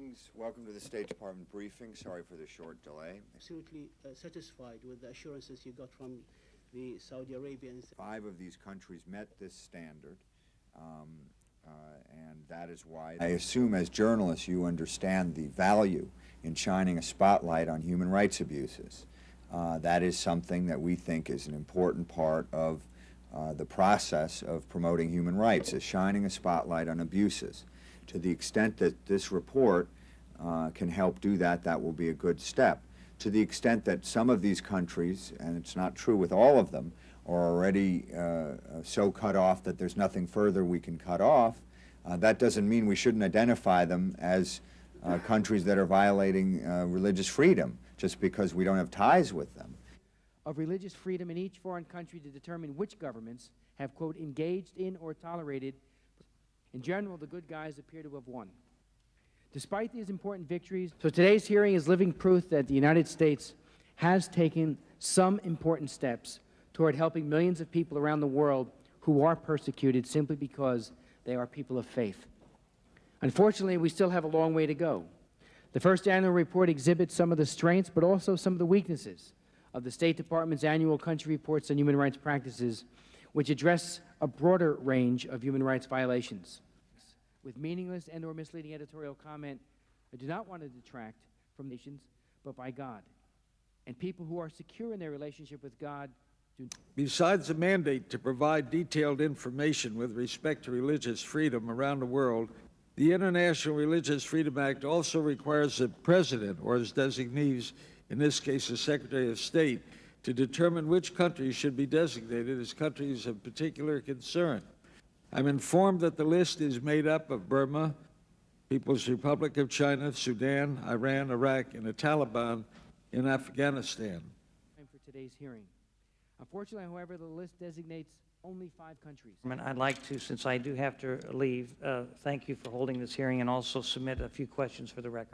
Greetings. Welcome to the State Department briefing. Sorry for the short delay. Absolutely satisfied with the assurances you got from the Saudi Arabians. 5 of these countries met this standard, and that is why I assume as journalists you understand the value in shining a spotlight on human rights abuses. That is something that we think is an important part of the process of promoting human rights, is shining a spotlight on abuses. To the extent that this report can help do that, that will be a good step. To the extent that some of these countries, and it's not true with all of them, are already so cut off that there's nothing further we can cut off, that doesn't mean we shouldn't identify them as countries that are violating religious freedom just because we don't have ties with them. Of religious freedom in each foreign country to determine which governments have, quote, engaged in or tolerated. In general, the good guys appear to have won. Despite these important victories, so today's hearing is living proof that the United States has taken some important steps toward helping millions of people around the world who are persecuted simply because they are people of faith. Unfortunately, we still have a long way to go. The first annual report exhibits some of the strengths, but also some of the weaknesses of the State Department's annual country reports on human rights practices, which address a broader range of human rights violations. With meaningless and or misleading editorial comment, I do not want to detract from nations, but by God. And people who are secure in their relationship with God do. Besides the mandate to provide detailed information with respect to religious freedom around the world, the International Religious Freedom Act also requires the President or his designees, in this case the Secretary of State, to determine which countries should be designated as countries of particular concern. I'm informed that the list is made up of Burma, People's Republic of China, Sudan, Iran, Iraq, and the Taliban in Afghanistan. For today's hearing. Unfortunately, however, the list designates only 5 countries. I'd like to, since I do have to leave, thank you for holding this hearing and also submit a few questions for the record.